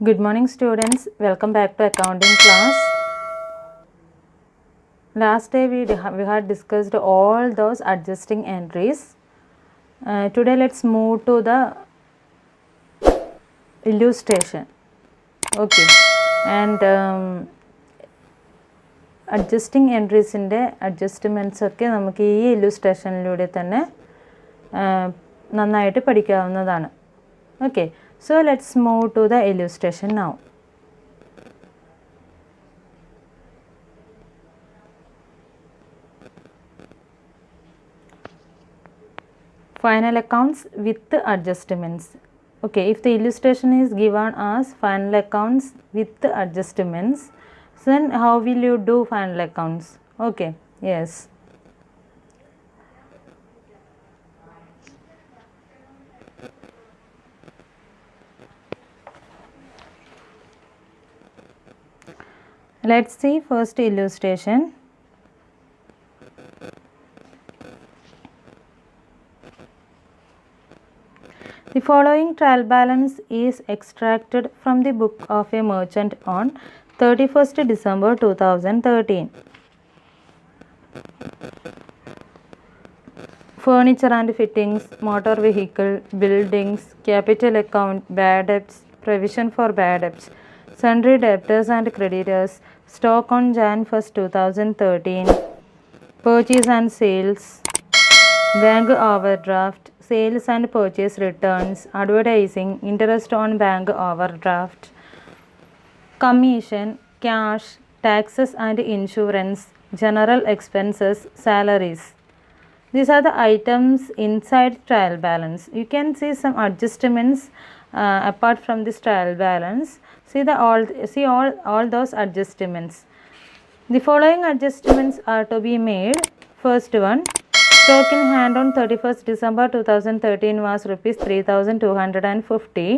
Good morning students, welcome back to accounting class. Last day we had discussed all those adjusting entries. Today let's move to the illustration. Okay, and adjusting entries in the adjustments ഒക്കെ നമുക്ക് ഈ ഇല്ലുസ്ട്രേഷനിലൂടെ തന്നെ നന്നായിട്ട് പഠിക്കാവുന്നതാണ്. Okay, so let's move to the illustration now. Final accounts with adjustments. Okay, if the illustration is given as final accounts with adjustments, then how will you do final accounts? Okay, yes. Let's see first illustration. The following trial balance is extracted from the book of a merchant on 31st December 2013. Furniture and fittings, motor vehicle, buildings, capital account, bad debts, provision for bad debts, sundry debtors and creditors, stock on Jan 1st 2013, purchase and sales, bank overdraft, sales and purchase returns, advertising, interest on bank overdraft, commission, cash, taxes and insurance, general expenses, salaries. These are the items inside trial balance. You can see some adjustments apart from this trial balance. See all those adjustments. The following adjustments are to be made. First one, stock in hand on 31st December 2013 was rupees 3250.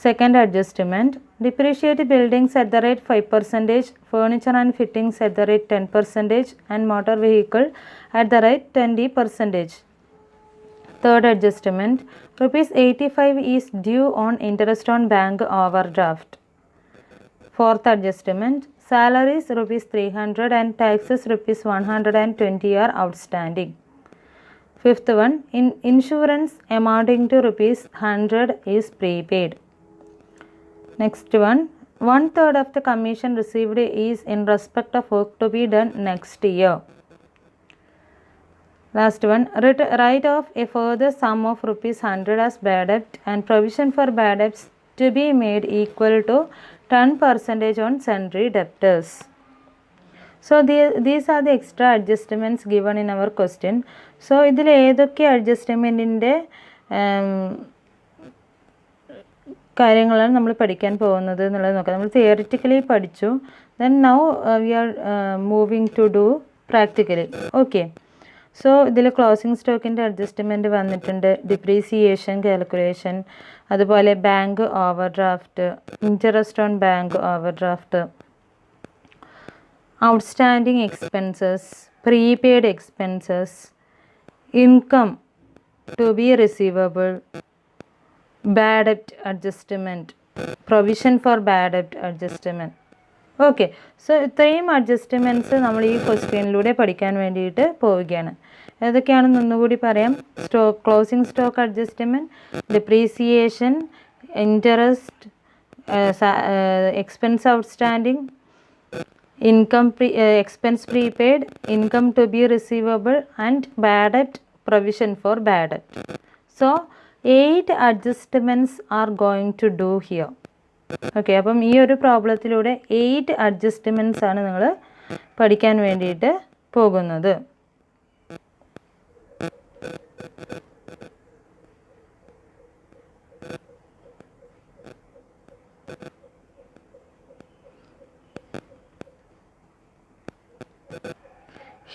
Second adjustment, depreciate buildings at the rate 5%, furniture and fittings at the rate 10%, and motor vehicle at the rate 20%. Third adjustment, rupees 85 is due on interest on bank overdraft. Fourth adjustment, salaries rupees 300 and taxes rupees 120 are outstanding. Fifth one, insurance amounting to rupees 100 is prepaid. Next one, 1/3 of the commission received is in respect of work to be done next year. Last one, write off a further sum of rupees 100 as bad debt and provision for bad debts to be made equal to 10% on sundry debtors. So these are the extra adjustments given in our question. So ഇതിൽ ഏതൊക്കെ അഡ്ജസ്റ്റ്മെൻറ്റിൻ്റെ കാര്യങ്ങളാണ് നമ്മൾ പഠിക്കാൻ പോകുന്നത് എന്നുള്ളത് നോക്കാം. നമ്മൾ theoretically പഠിച്ചു. Then now we are moving to do practically. Okay, so ഇതിൽ ക്ലോസിംഗ് സ്റ്റോക്കിൻ്റെ അഡ്ജസ്റ്റ്മെൻറ്റ് വന്നിട്ടുണ്ട്, ഡിപ്രീസിയേഷൻ കാൽക്കുലേഷൻ, അതുപോലെ bank overdraft, interest on bank overdraft, outstanding expenses, prepaid expenses, income to be receivable, bad debt adjustment, provision for bad debt adjustment. Okay, so ഇത്രയും adjustments നമ്മൾ ഈ ക്വസ്റ്റ്യനിലൂടെ പഠിക്കാൻ വേണ്ടിയിട്ട് പോവുകയാണ്. ഏതൊക്കെയാണെന്ന് ഒന്നുകൂടി പറയാം. Closing stock adjustment, depreciation, interest, expense outstanding, income expense prepaid, income to be receivable and bad debt, provision for bad debt. So 8 adjustments are going to do here. Okay, അപ്പം ഈ ഒരു പ്രോബ്ലത്തിലൂടെ 8 adjustments ആണ് നിങ്ങൾ പഠിക്കാൻ വേണ്ടിയിട്ട് പോകുന്നത്.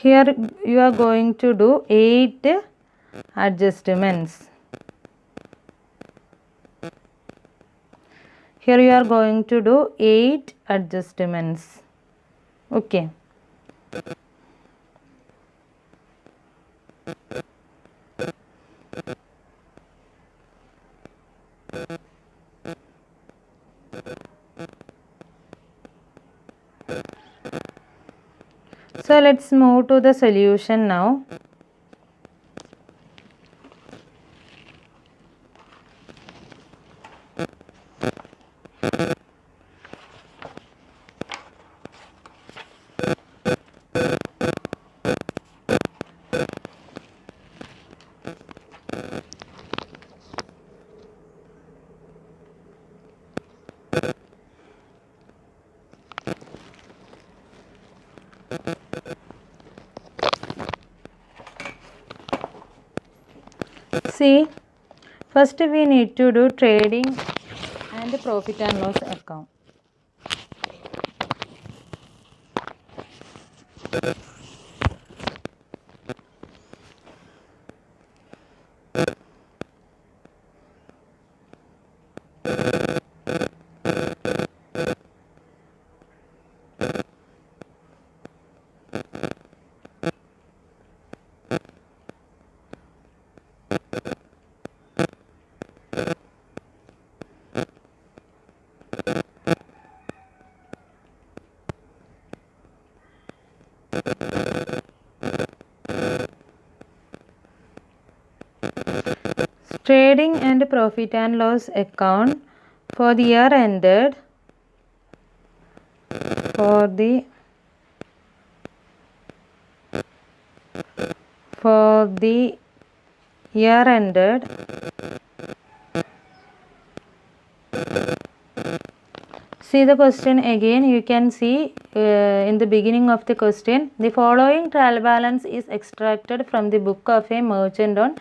Here you are going to do 8 adjustments. Here you are going to do 8 adjustments. Okay. So let's move to the solution now. See, first we need to do trading and profit and loss account. Trading and profit and loss account for the year ended for the year ended see the question again. You can see in the beginning of the question, the following trial balance is extracted from the book of a merchant on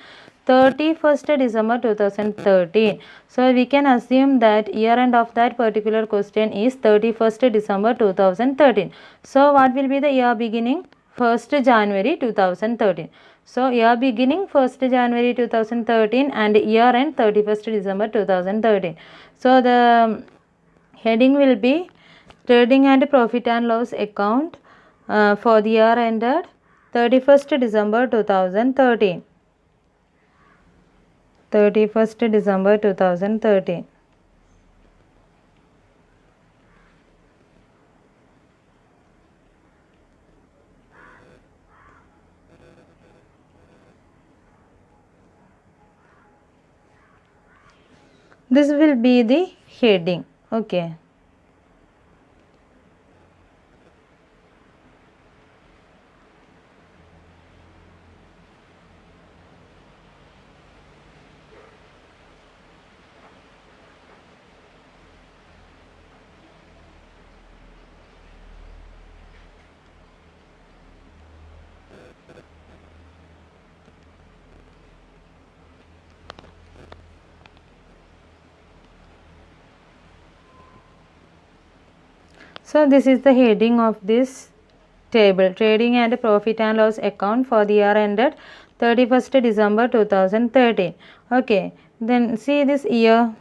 31st December 2013. So we can assume that year end of that particular question is 31st December 2013. So what will be the year beginning? 1st January 2013. So year beginning 1st January 2013 and year end 31st December 2013. So the heading will be trading and profit and loss account for the year ended 31st December 2013. 31st December 2013. This will be the heading. Okay. So this is the heading of this table, trading and profit and loss account for the year ended 31st December 2013. Okay, then see this year.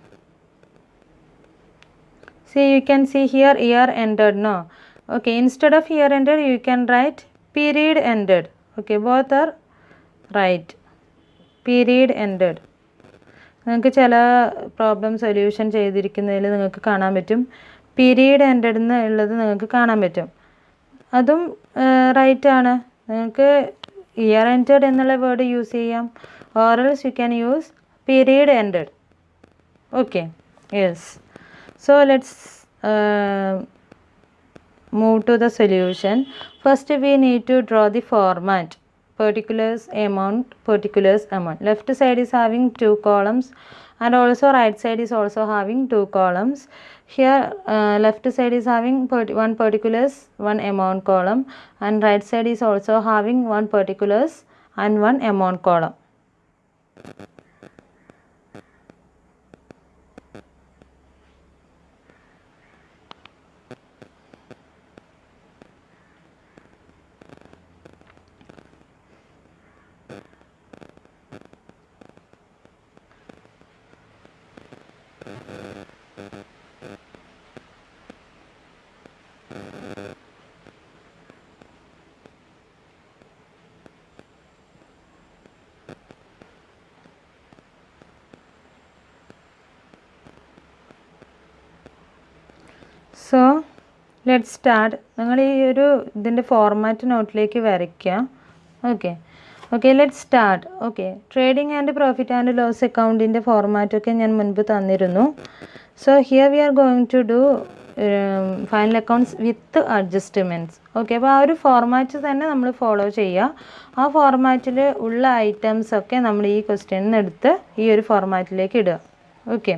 See, you can see here year ended, no. Okay, instead of year ended you can write period ended. Okay, both are right. Period ended. നിങ്ങൾക്ക് ചില problem solution ചെയ്തിരിക്കുന്നതിൽ നിങ്ങൾക്ക് കാണാൻ പറ്റും period ended എന്നുള്ളത് നിങ്ങൾക്ക് കാണാൻ പറ്റും. അതും റൈറ്റ് ആണ്. നിങ്ങൾക്ക് ഇയർ എൻഡഡ് എന്നുള്ള വേർഡ് യൂസ് ചെയ്യാം. Or else you can use period ended. Okay, yes. So let's move to the solution. First we need to draw the format. Particulars amount. Left side is having 2 columns and also right side is also having 2 columns. Here left side is having one particulars, one amount column, and right side is also having one particulars and one amount column. So let start. നിങ്ങൾ ഈ ഒരു ഇതിൻ്റെ format നോട്ടിലേക്ക് വരയ്ക്കുക. Okay let start. Okay, trading and profit and loss അക്കൗണ്ടിൻ്റെ ഫോർമാറ്റൊക്കെ ഞാൻ മുൻപ് തന്നിരുന്നു. So here we are going to do final accounts with adjustments. Okay, അപ്പോൾ ആ ഒരു ഫോർമാറ്റ് തന്നെ നമ്മൾ ഫോളോ ചെയ്യുക. ആ ഫോർമാറ്റിൽ ഉള്ള ഐറ്റംസൊക്കെ നമ്മൾ ഈ ക്വസ്റ്റ്യനിൽ നിന്ന് എടുത്ത് ഈ ഒരു ഫോർമാറ്റിലേക്ക് ഇടുക. Okay,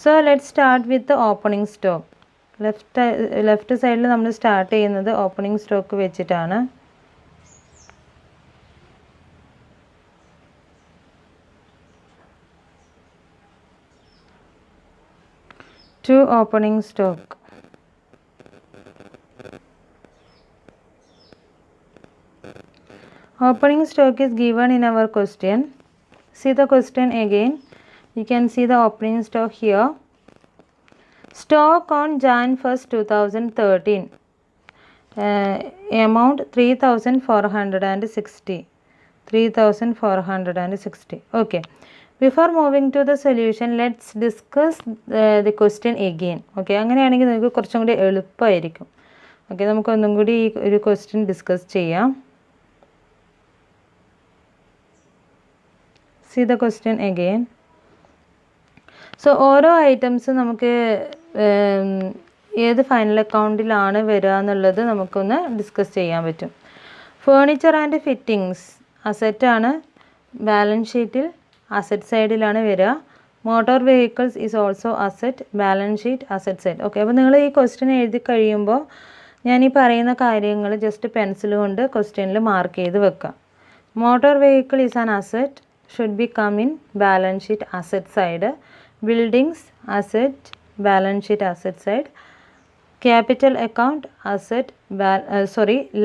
so let start with opening stock. Left സൈഡിൽ നമ്മൾ സ്റ്റാർട്ട് ചെയ്യുന്നത് ഓപ്പണിംഗ് സ്റ്റോക്ക് വെച്ചിട്ടാണ്. To opening stock. Opening stock is given in our question. See the question again. You can see the opening stock here. Stock on Jan 1st 2013. Amount 3,460. 3,460. Okay. Before moving to the solution, let's discuss the question again. Okay. അങ്ങനെയാണെങ്കിൽ നിങ്ങൾക്ക് കുറച്ചും കൂടി എളുപ്പമായിരിക്കും. Okay, നമുക്കൊന്നും കൂടി ഈ ഒരു question discuss ചെയ്യാം. See the question again. So ഓരോ ഐറ്റംസ് നമുക്ക് ഏത് ഫൈനൽ അക്കൗണ്ടിലാണ് വരിക എന്നുള്ളത് നമുക്കൊന്ന് ഡിസ്കസ് ചെയ്യാൻ പറ്റും. ഫേർണിച്ചർ ആൻഡ് ഫിറ്റിങ്സ് അസറ്റാണ്, ബാലൻസ് ഷീറ്റിൽ അസറ്റ് സൈഡിലാണ് വരിക. Motor vehicles is also asset, balance sheet asset side. Okay, അപ്പോൾ നിങ്ങൾ ഈ ക്വസ്റ്റ്യൻ എഴുതി കഴിയുമ്പോൾ ഞാൻ ഈ പറയുന്ന കാര്യങ്ങൾ ജസ്റ്റ് പെൻസിൽ കൊണ്ട് ക്വസ്റ്റ്യനിൽ മാർക്ക് ചെയ്ത് വെക്കുക. Motor vehicle is an asset, should be come in balance sheet asset side. Buildings asset, balance sheet asset side. Capital account asset,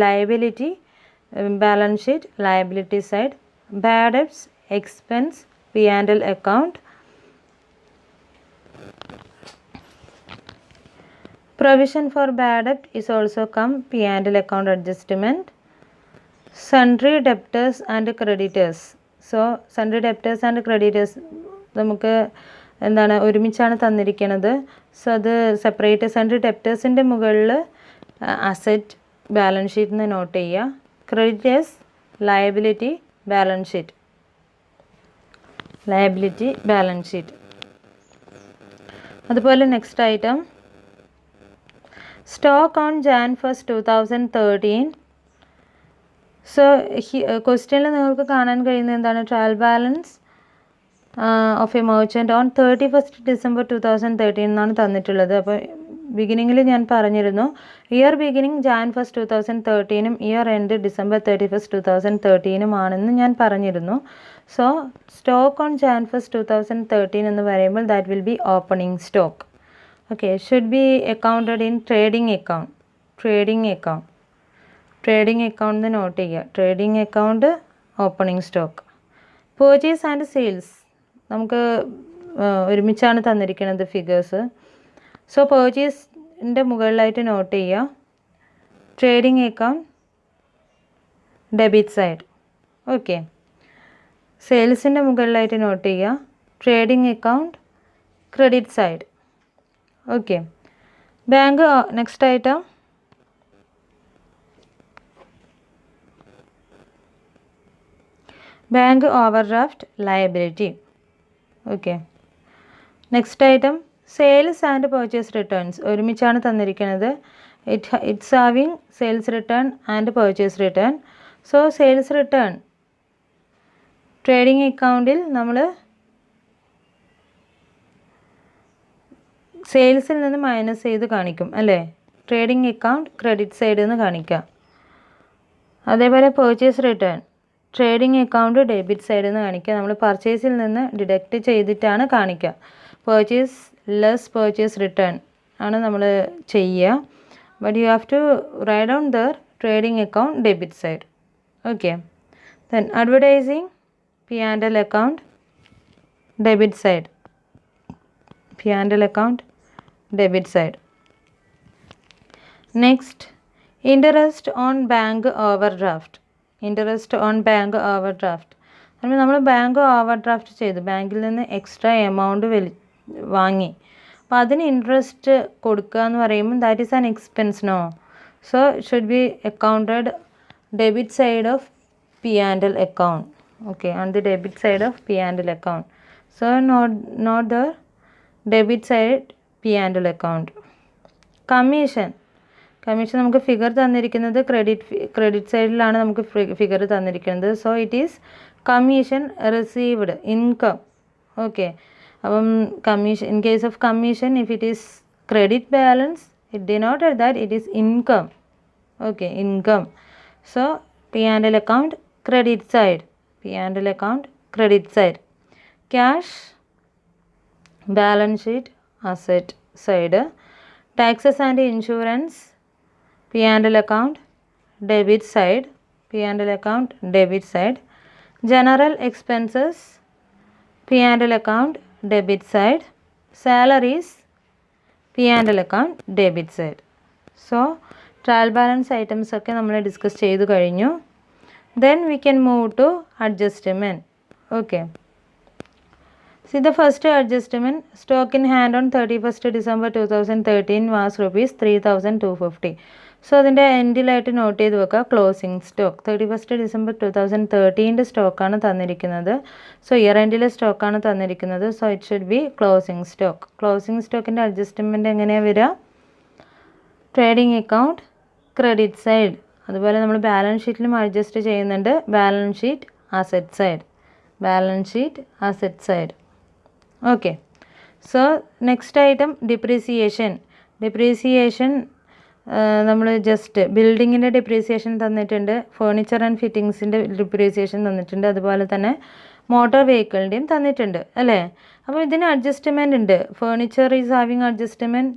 liability, balance sheet liability side. Bad debts expense, P&L account. Provision for bad debt is also come P&L account adjustment. Sundry debtors and creditors. So sundry debtors and creditors നമുക്ക് എന്താണ് ഒരുമിച്ചാണ് തന്നിരിക്കുന്നത്. So അത് separate. Sundry ഡെപ്റ്റേഴ്സിൻ്റെ മുകളിൽ asset balance ഷീറ്റിൽ നിന്ന് note ചെയ്യുക. Creditors liability balance sheet, liability balance sheet. അതുപോലെ next item stock on Jan 1st 2013. So ക്വസ്റ്റ്യനിൽ നിങ്ങൾക്ക് കാണാൻ കഴിയുന്നത് എന്താണ്? Trial balance of a merchant on 31st December 2013 എന്നാണ് തന്നിട്ടുള്ളത്. അപ്പോൾ ബിഗിനിങ്ങിൽ ഞാൻ പറഞ്ഞിരുന്നു year beginning Jan 1st 2013 year end December 31st 2013 ആണെന്ന് ഞാൻ പറഞ്ഞിരുന്നു. So stock on Jan 1st 2013 എന്ന് പറയുമ്പോൾ that will be opening stock. Okay, should be accounted in trading account. Trading account note ചെയ്യുക. Trading account opening stock. Purchase and sales നമുക്ക് ഒരുമിച്ചാണ് തന്നിരിക്കുന്നത് figures. So പേർച്ചേസിൻ്റെ മുകളിലായിട്ട് നോട്ട് ചെയ്യുക trading account debit side. Okay, സെയിൽസിൻ്റെ മുകളിലായിട്ട് നോട്ട് ചെയ്യുക trading account credit side. Okay, bank next item bank overdraft liability. Okay, next item sales and purchase returns ഒരുമിച്ചാണ് തന്നിരിക്കുന്നത്. It's having sales return and purchase return. So sales return trading അക്കൗണ്ടിൽ നമ്മൾ സെയിൽസിൽ നിന്ന് minus ചെയ്ത് കാണിക്കും അല്ലേ? Trading account credit സൈഡിൽ നിന്ന് കാണിക്കാം. അതേപോലെ purchase return trading account debit സൈഡിൽ നിന്ന് കാണിക്കുക. നമ്മൾ പർച്ചേസിൽ നിന്ന് ഡിഡക്റ്റ് ചെയ്തിട്ടാണ് കാണിക്കുക. പർച്ചേസ് ലെസ് പർച്ചേസ് റിട്ടേൺ ആണ് നമ്മൾ ചെയ്യുക. But you have to write down there trading account debit side. Okay, then advertising P&L account debit side. P&L account debit side. Next, interest on bank overdraft. Interest on bank overdraft. നമ്മൾ bank over draft ചെയ്തു, ബാങ്കിൽ നിന്ന് extra amount വാങ്ങി. അപ്പോൾ അപ്പോൾ അതിന് interest കൊടുക്കുക എന്ന് പറയുമ്പോൾ that is an expense no. So should be accounted debit side of P&L account. Okay, on the debit side of P&L account. So not the debit side P&L account. Commission നമുക്ക് figure തന്നിരിക്കുന്നത് credit സൈഡിലാണ് നമുക്ക് figure തന്നിരിക്കുന്നത്. So it is commission received income. Okay, അപ്പം commission in case of commission if it is credit balance it denoted that it is income. Okay, income. So P&L account credit side, P&L account credit side. Cash balance sheet asset side. Taxes and insurance P&L account debit side, P&L account debit side. General expenses P&L account debit side. Salaries P&L account debit side. So trial balance items ഒക്കെ നമ്മൾ discuss ചെയ്തു കഴിഞ്ഞു. Then we can move to adjustment. Okay. See the first adjustment, stock in hand on 31st December 2013 was rupees 3,250. So അതിൻ്റെ എൻഡിലായിട്ട് not ചെയ്ത് വെക്കുക closing stock 31st December 2013 സ്റ്റോക്കാണ് തന്നിരിക്കുന്നത്. So year എൻഡിലെ സ്റ്റോക്കാണ് തന്നിരിക്കുന്നത്. So it should be closing stock. Closing സ്റ്റോക്കിൻ്റെ adjustment എങ്ങനെയാണ് വരിക? Trading account credit side. അതുപോലെ നമ്മൾ ബാലൻസ് ഷീറ്റിലും അഡ്ജസ്റ്റ് ചെയ്യുന്നുണ്ട്. Balance sheet asset side, balance sheet asset side. Okay, so next item depreciation. നമ്മൾ ജസ്റ്റ് ബിൽഡിങ്ങിൻ്റെ ഡിപ്രീസിയേഷൻ തന്നിട്ടുണ്ട്, ഫേർണിച്ചർ ആൻഡ് ഫിറ്റിങ്സിൻ്റെ ഡിപ്രീസിയേഷൻ തന്നിട്ടുണ്ട്, അതുപോലെ തന്നെ മോട്ടോർ വെഹിക്കിളിൻ്റെയും തന്നിട്ടുണ്ട് അല്ലേ. അപ്പോൾ ഇതിന് അഡ്ജസ്റ്റ്മെൻ്റ് ഉണ്ട്. Furniture is having adjustment.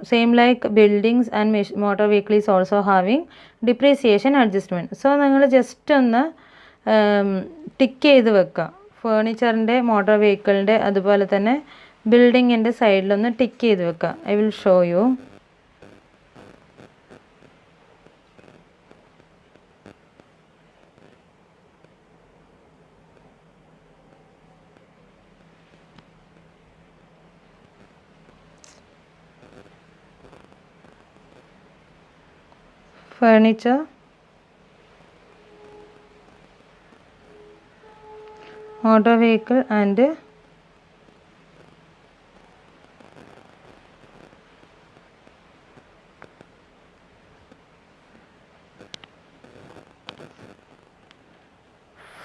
Same like buildings and motor vehicle is also having depreciation adjustment. So നിങ്ങൾ ജസ്റ്റ് ഒന്ന് ടിക്ക് ചെയ്ത് വെക്കുക. ഫേർണിച്ചറിൻ്റെ, മോട്ടോർ വെഹിക്കിളിൻ്റെ, അതുപോലെ തന്നെ ബിൽഡിങ്ങിൻ്റെ സൈഡിലൊന്ന് ടിക്ക് ചെയ്ത് വെക്കുക. I will show you. Furniture, motor vehicle and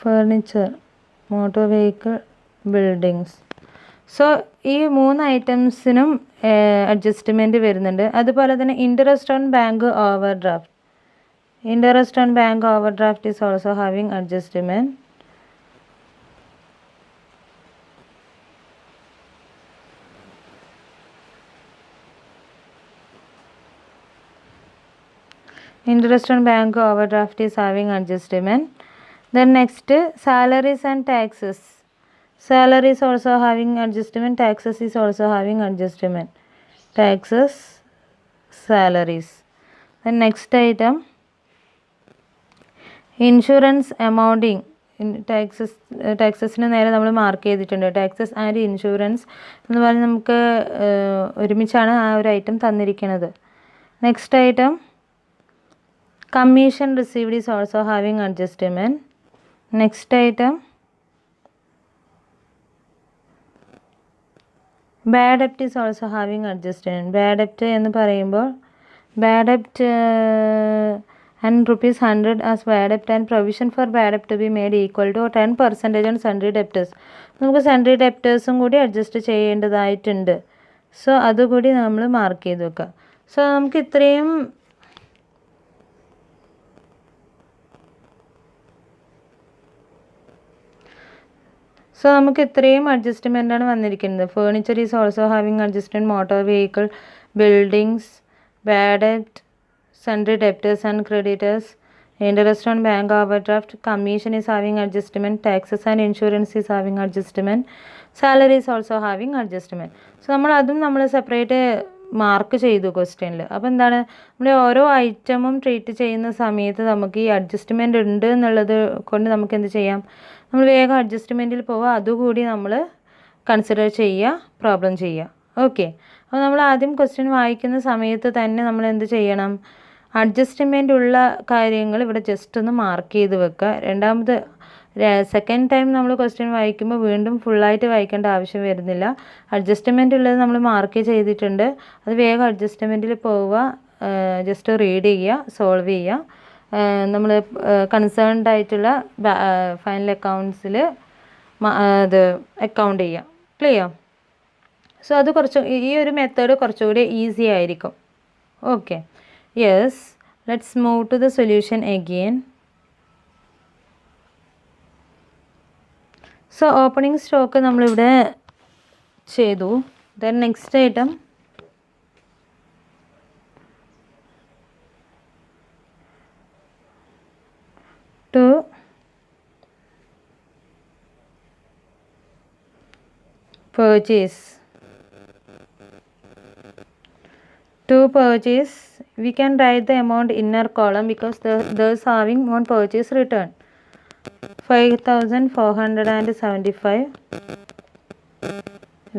furniture, motor vehicle, buildings. So ഈ 3 ഐറ്റംസിനും അഡ്ജസ്റ്റ്മെൻറ്റ് വരുന്നുണ്ട്. അതുപോലെ തന്നെ interest on bank over draft. Interest on bank overdraft is also having adjustment. Interest on bank overdraft is having adjustment. Then next, salaries and taxes. Salaries also having adjustment. Taxes is also having adjustment. Taxes, salaries. Then next item, insurance amounting. ടാക്സസിന് നേരെ നമ്മൾ mark ചെയ്തിട്ടുണ്ട്. Taxes and insurance എന്ന് പറഞ്ഞ് നമുക്ക് ഒരുമിച്ചാണ് ആ ഒരു ഐറ്റം തന്നിരിക്കുന്നത്. Next item commission received is also having adjustment. Next item bad ഡെപ്റ്റ് is also having adjustment. Bad ഡെപ്റ്റ് എന്ന് പറയുമ്പോൾ bad ഡെപ്റ്റ് and rupees 100 as bad debt and provision for bad debt to be made equal to 10% on sundry debtors. നമുക്ക് sundry ഡെപ്റ്റേഴ്സും കൂടി adjust ചെയ്യേണ്ടതായിട്ടുണ്ട്. So അതുകൂടി നമ്മൾ mark ചെയ്ത് വെക്കുക. So നമുക്ക് ഇത്രയും അഡ്ജസ്റ്റ്മെൻ്റാണ് വന്നിരിക്കുന്നത്. Furniture is also having adjustment, motor vehicle, buildings, bad ഡെപ്റ്റ്, sundry debtors and creditors, interest on bank overdraft, commission is having adjustment, taxes and insurance is having adjustment, salary is also having adjustment. So നമ്മൾ separate mark ചെയ്തു ക്വസ്റ്റ്യനിൽ. അപ്പോൾ എന്താണ്, നമ്മൾ ഓരോ ഐറ്റമും treat ചെയ്യുന്ന സമയത്ത് നമുക്ക് ഈ അഡ്ജസ്റ്റ്മെൻ്റ് ഉണ്ട് എന്നുള്ളത് കൊണ്ട് നമുക്ക് എന്ത് ചെയ്യാം, നമ്മൾ വേഗം അഡ്ജസ്റ്റ്മെൻറ്റിൽ പോവുക, അതുകൂടി നമ്മൾ കൺസിഡർ ചെയ്യുക, പ്രോബ്ലം ചെയ്യുക. ഓക്കെ, അപ്പോൾ നമ്മൾ ആദ്യം ക്വസ്റ്റ്യൻ വായിക്കുന്ന സമയത്ത് തന്നെ നമ്മൾ എന്ത് ചെയ്യണം, അഡ്ജസ്റ്റ്മെൻ്റ് ഉള്ള കാര്യങ്ങൾ ഇവിടെ ജസ്റ്റ് ഒന്ന് മാർക്ക് ചെയ്ത് വെക്കുക. രണ്ടാമത് സെക്കൻഡ് ടൈം നമ്മൾ ക്വസ്റ്റ്യൻ വായിക്കുമ്പോൾ വീണ്ടും ഫുള്ളായിട്ട് വായിക്കേണ്ട ആവശ്യം വരുന്നില്ല. അഡ്ജസ്റ്റ്മെൻ്റ് ഉള്ളത് നമ്മൾ മാർക്ക് ചെയ്തിട്ടുണ്ട്, അത് വേഗം അഡ്ജസ്റ്റ്മെൻറ്റിൽ പോവുക, ജസ്റ്റ് റീഡ് ചെയ്യുക, സോൾവ് ചെയ്യുക. നമ്മൾ കൺസേൺഡ് ആയിട്ടുള്ള ഫൈനൽ അക്കൗണ്ട്സിൽ അത് അക്കൗണ്ട് ചെയ്യുക. ക്ലിയർ? സോ അത് ഈ ഒരു മെത്തേഡ് കുറച്ചുകൂടി ഈസി ആയിരിക്കും. Okay, yes, let's move to the solution again. So opening stock നമ്മളിവിടെ ചെയ്തു. Then next item to purchase. To purchase, we can write the amount inner column because there's having one purchase return 5,475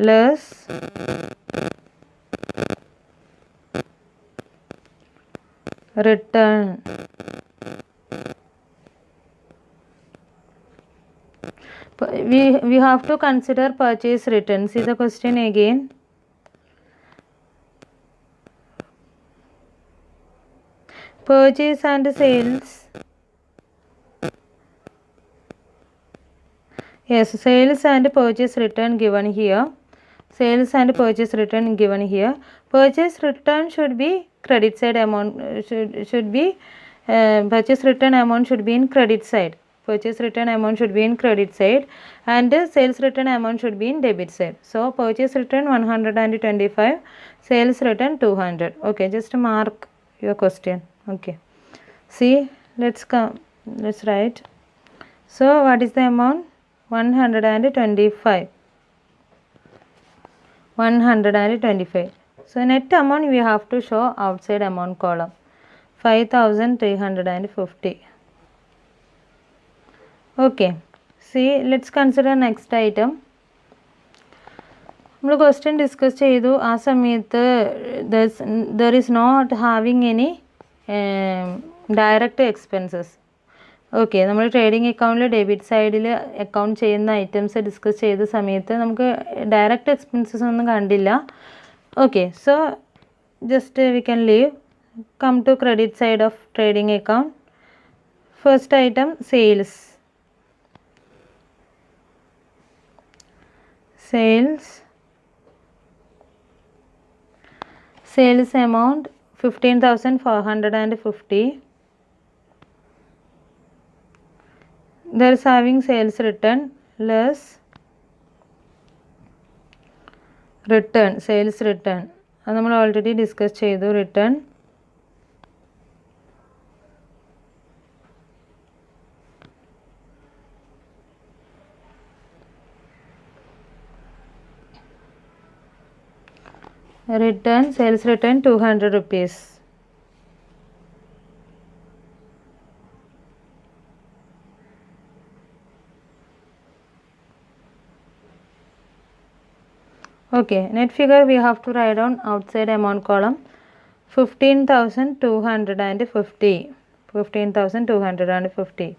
less return. We have to consider purchase return. See the question again. Purchase and sales. Yes, sales and purchase return given here. Sales and purchase return given here. Purchase return should be credit side amount. Should be purchase return amount should be in credit side. Purchase return amount should be in credit side and sales return amount should be in debit side. So purchase return 125, sales return 200. Okay, just mark your question. Okay, see, let's write. So what is the amount? 125. 125. So net amount we have to show outside amount column 5,350. Okay, see, let's consider next item. നമ്മൾ question discuss ചെയ്തു. ആ സമയത്ത് there is not having any direct expenses. Okay, നമ്മൾ trading അക്കൗണ്ടിൽ debit സൈഡിൽ account ചെയ്യുന്ന items discuss ചെയ്ത സമയത്ത് നമുക്ക് ഡയറക്റ്റ് എക്സ്പെൻസസ് ഒന്നും കണ്ടില്ല. Okay, so just we can leave. Come to credit side of trading account. First item sales. Sales amount 15,450. There is having sales return less return, sales return. അത് നമ്മൾ already discuss ചെയ്തു. Return sales return 200 rupees. Okay, net figure we have to write down outside amount column 15,250. 15,250.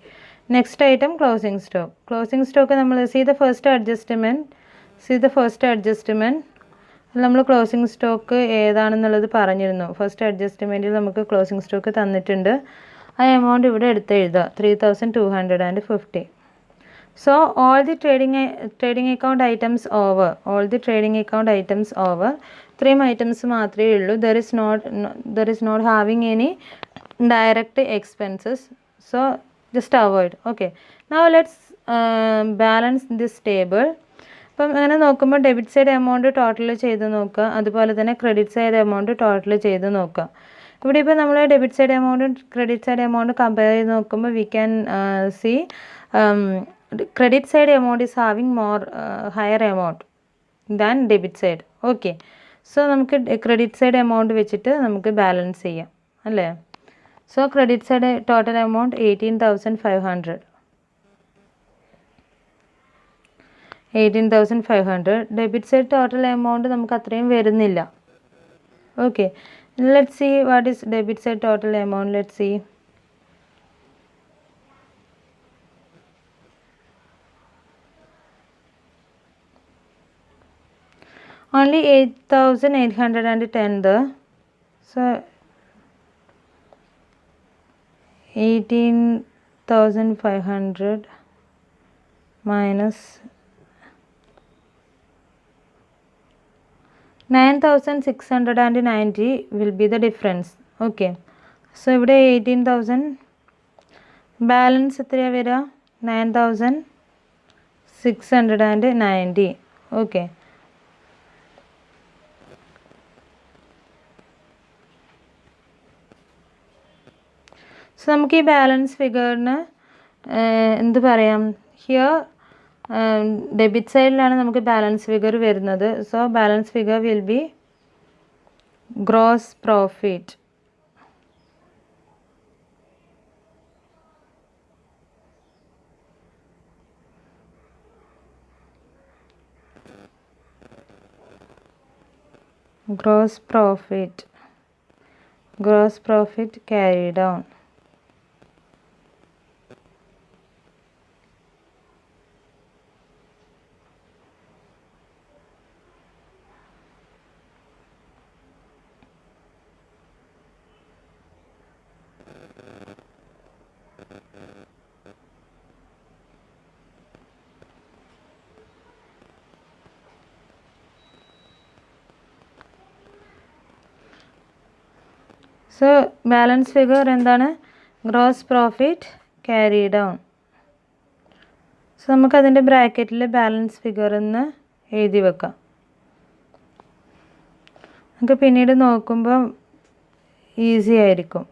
Next item closing stock. Closing stock നമ്മൾ see the first adjustment. നമ്മൾ closing stock ഏതാണെന്നുള്ളത് പറഞ്ഞിരുന്നു. First അഡ്ജസ്റ്റ്മെൻറ്റിൽ നമുക്ക് closing stock തന്നിട്ടുണ്ട്. ആ amount ഇവിടെ എടുത്ത് എഴുതുക 3,250. So all the trading account items over. ഇത്രയും ഐറ്റംസ് മാത്രമേ ഉള്ളൂ. There is not having any direct expenses. So just avoid. Okay, now let's balance this table. അപ്പം അങ്ങനെ നോക്കുമ്പോൾ ഡെബിറ്റ് സൈഡ് എമൗണ്ട് ടോട്ടൽ ചെയ്ത് നോക്കുക, അതുപോലെ തന്നെ ക്രെഡിറ്റ് സൈഡ് എമൗണ്ട് ടോട്ടൽ ചെയ്ത് നോക്കുക. ഇവിടെ ഇപ്പോൾ നമ്മൾ ഡെബിറ്റ് സൈഡ് എമൗണ്ടും ക്രെഡിറ്റ് സൈഡ് എമൗണ്ട് കമ്പയർ ചെയ്ത് നോക്കുമ്പോൾ we can see credit side amount is having higher amount than debit side. Okay, so നമുക്ക് ക്രെഡിറ്റ് സൈഡ് എമൗണ്ട് വെച്ചിട്ട് നമുക്ക് ബാലൻസ് ചെയ്യാം അല്ലേ. So credit side total amount 18,500. 18,500. Debit side total amount നമുക്ക് അത്രയും വരുന്നില്ല. Okay, let's see what is debit side total amount. Let's see. Only 8,810 there. So 18,500 minus 9,690 will be the difference. Okay, so ഇവിടെ 18,000 balance എത്രയാണ് വരിക? 9,690. Okay, so നമുക്ക് ഈ balance ഫിഗറിന് എന്ത് പറയാം? ഹിയർ ഡെബിറ്റ് സൈഡിലാണ് നമുക്ക് ബാലൻസ് ഫിഗർ വരുന്നത്. So balance figure will be gross profit. Gross profit carried down. So balance figure എന്താണ്? Gross profit carry down. So നമുക്കതിൻ്റെ ബ്രാക്കറ്റിൽ ബാലൻസ് ഫിഗർ എന്ന് എഴുതി വെക്കാം. നമുക്ക് പിന്നീട് നോക്കുമ്പോൾ ഈസി ആയിരിക്കും.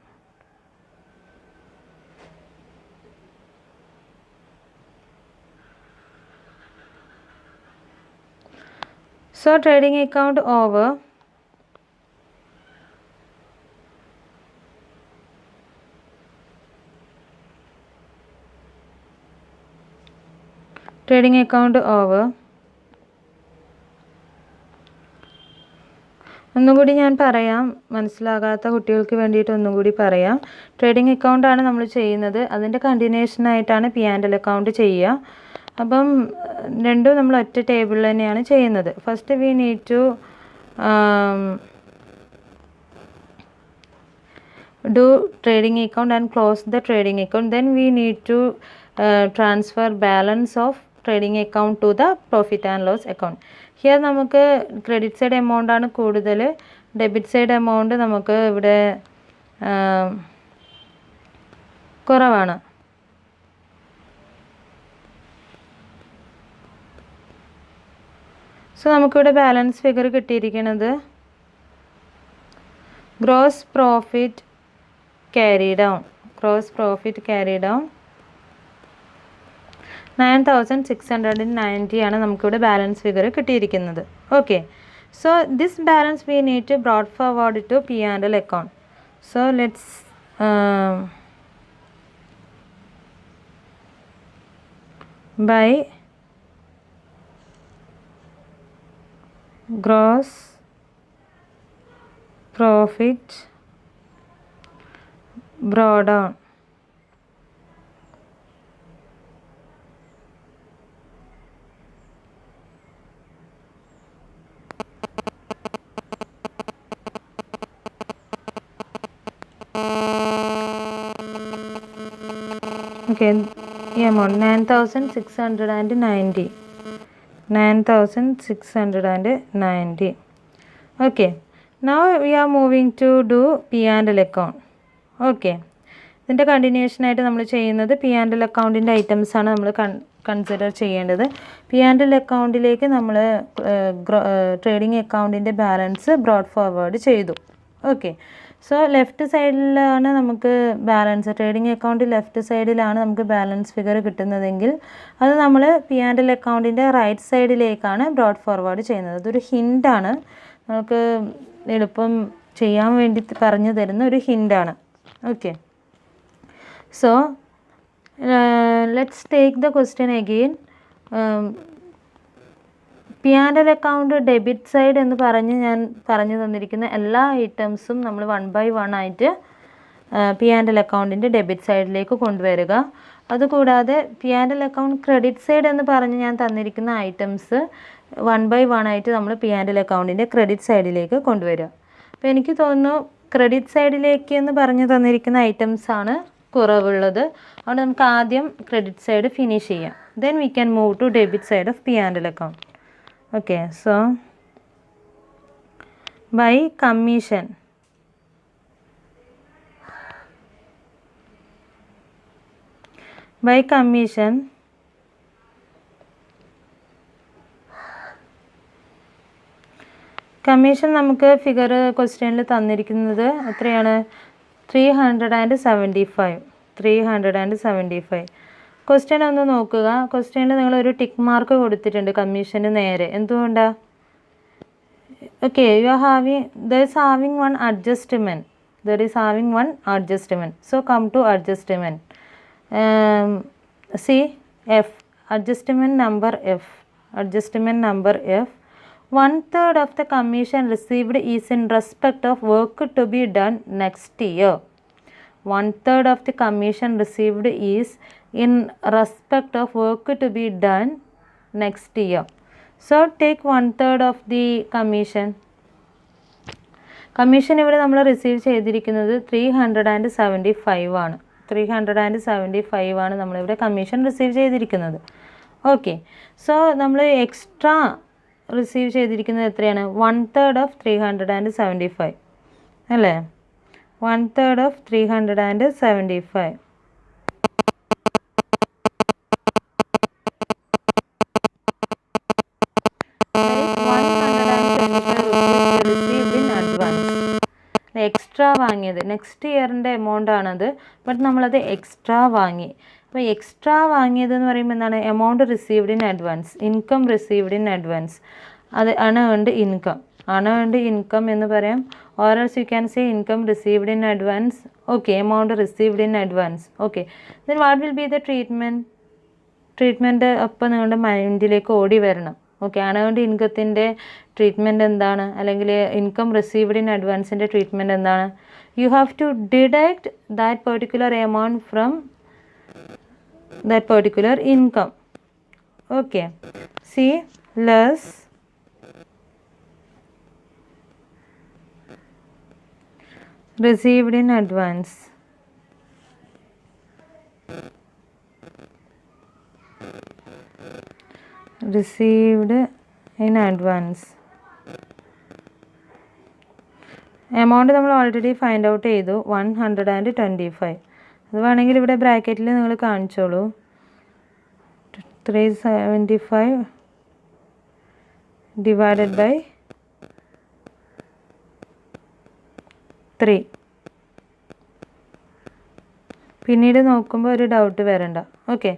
So trading account over. Trading account over. ഒന്നുകൂടി ഞാൻ പറയാം, മനസ്സിലാകാത്ത കുട്ടികൾക്ക് വേണ്ടിയിട്ട് ഒന്നുകൂടി പറയാം. ട്രേഡിംഗ് അക്കൗണ്ടാണ് നമ്മൾ ചെയ്യുന്നത്, അതിൻ്റെ കണ്ടിന്യൂഷനായിട്ടാണ് P&L അക്കൗണ്ട് ചെയ്യുക. അപ്പം രണ്ടും നമ്മൾ ഒറ്റ ടേബിളിൽ തന്നെയാണ് ചെയ്യുന്നത്. First we need to do trading account and close the trading account. Then we need to transfer balance of trading account to the profit and loss account. Here നമുക്ക് ക്രെഡിറ്റ് സൈഡ് എമൗണ്ട് ആണ് കൂടുതൽ, debit side amount നമുക്ക് ഇവിടെ കുറവാണ്. So നമുക്കിവിടെ balance figure കിട്ടിയിരിക്കുന്നത് gross profit carry down. 9,690 ആണ് നമുക്കിവിടെ ബാലൻസ് ഫിഗർ കിട്ടിയിരിക്കുന്നത്. Okay, so this balance we need to brought forward to P&L account. So let's by gross profit brought down. Okay, the amount 9,690. 9,690. Okay, now we are moving to do P&L account. Okay, ഇതിൻ്റെ കണ്ടിന്യൂഷനായിട്ട് നമ്മൾ ചെയ്യുന്നത് P&L അക്കൗണ്ടിൻ്റെ ഐറ്റംസാണ് നമ്മൾ consider ചെയ്യേണ്ടത്. P&L അക്കൗണ്ടിലേക്ക് നമ്മൾ trading അക്കൗണ്ടിൻ്റെ ബാലൻസ് ബ്രോഡ് ഫോർവേഡ് ചെയ്തു. ഓക്കെ, സോ ലെഫ്റ്റ് സൈഡിലാണ് നമുക്ക് ബാലൻസ്, ട്രേഡിംഗ് അക്കൗണ്ട് ലെഫ്റ്റ് സൈഡിലാണ് നമുക്ക് ബാലൻസ് ഫിഗർ കിട്ടുന്നതെങ്കിൽ അത് നമ്മൾ P&L അക്കൗണ്ടിൻ്റെ റൈറ്റ് സൈഡിലേക്കാണ് ബ്രോഡ് ഫോർവേഡ് ചെയ്യുന്നത്. അതൊരു ഹിൻ്റാണ്, നമുക്ക് എളുപ്പം ചെയ്യാൻ വേണ്ടി പറഞ്ഞു തരുന്ന ഒരു ഹിൻ്റാണ്. Okay, so let's take the question again. P&L account debit side എന്ന് പറഞ്ഞ് ഞാൻ പറഞ്ഞു തന്നിരിക്കുന്ന എല്ലാ ഐറ്റംസും നമ്മൾ 1 by 1 ആയിട്ട് P&L അക്കൗണ്ടിൻ്റെ ഡെബിറ്റ് സൈഡിലേക്ക് കൊണ്ടുവരിക. അതുകൂടാതെ P&L അക്കൗണ്ട് ക്രെഡിറ്റ് സൈഡ് എന്ന് പറഞ്ഞ് ഞാൻ തന്നിരിക്കുന്ന ഐറ്റംസ് 1 by 1 ആയിട്ട് നമ്മൾ P&L അക്കൗണ്ടിൻ്റെ ക്രെഡിറ്റ് സൈഡിലേക്ക് കൊണ്ടുവരിക. അപ്പോൾ എനിക്ക് തോന്നുന്നു ക്രെഡിറ്റ് സൈഡിലേക്ക് എന്ന് പറഞ്ഞു തന്നിരിക്കുന്ന ഐറ്റംസാണ് കുറവുള്ളത്. അതുകൊണ്ട് നമുക്ക് ആദ്യം ക്രെഡിറ്റ് സൈഡ് ഫിനിഷ് ചെയ്യാം. Then we can move to debit side of P&L account. Okay, so by commission. By commission, commission നമുക്ക് ഫിഗർ ക്വസ്റ്റ്യനിൽ തന്നിരിക്കുന്നത് എത്രയാണ്? 375. ക്വസ്റ്റ്യൻ ഒന്ന് നോക്കുക. ക്വസ്റ്റ്യനിൽ നിങ്ങളൊരു ടിക്ക് മാർക്ക് കൊടുത്തിട്ടുണ്ട് കമ്മീഷന് നേരെ. എന്തുകൊണ്ടാണ്? Okay, you are having there is having one adjustment. So come to adjustment. See F, adjustment number F. 1/3 of the commission received is in respect of work to be done next year. 1/3 of the commission received is in respect of work to be done next year. So take 1/3 of the commission. Commission ഇവിടെ നമ്മൾ receive ചെയ്തിരിക്കുന്നത് 375 ആണ്. 375 ആണ് നമ്മളിവിടെ commission receive ചെയ്തിരിക്കുന്നത്. Okay, so നമ്മൾ extra receive ചെയ്തിരിക്കുന്നത് എത്രയാണ്? 1/3 of 375 അല്ലേ? 1/3 of 375. എക്സ്ട്രാ വാങ്ങിയത് നെക്സ്റ്റ് ഇയറിൻ്റെ എമൗണ്ട് ആണത്. ബട്ട് നമ്മളത് എക്സ്ട്രാ വാങ്ങി. അപ്പോൾ എക്സ്ട്രാ വാങ്ങിയതെന്ന് പറയുമ്പോൾ എന്താണ്? Amount received in advance, income received in advance. അത് അൺഏൺഡ് ഇൻകം എന്ന് പറയാം. Or else you can say income received in advance. Okay, amount received in advance. Okay, then what will be the treatment അപ്പം നിങ്ങളുടെ മൈൻഡിലേക്ക് ഓടി വരണം. Okay, unearned ഇൻകത്തിൻ്റെ treatment എന്താണ്? അല്ലെങ്കിൽ income received in അഡ്വാൻസിൻ്റെ ട്രീറ്റ്മെൻറ്റ് എന്താണ്? You have to deduct that particular amount from that particular income. Okay, see less received in advance. Amount നമ്മൾ already find out ചെയ്തു, 125. അത് വേണമെങ്കിൽ ഇവിടെ ബ്രാക്കറ്റിൽ നിങ്ങൾ കാണിച്ചോളൂ. 375 ഡിവൈഡഡ് ബൈ 3. പിന്നീട് നോക്കുമ്പോൾ ഒരു ഡൗട്ട് വരണ്ട. Okay,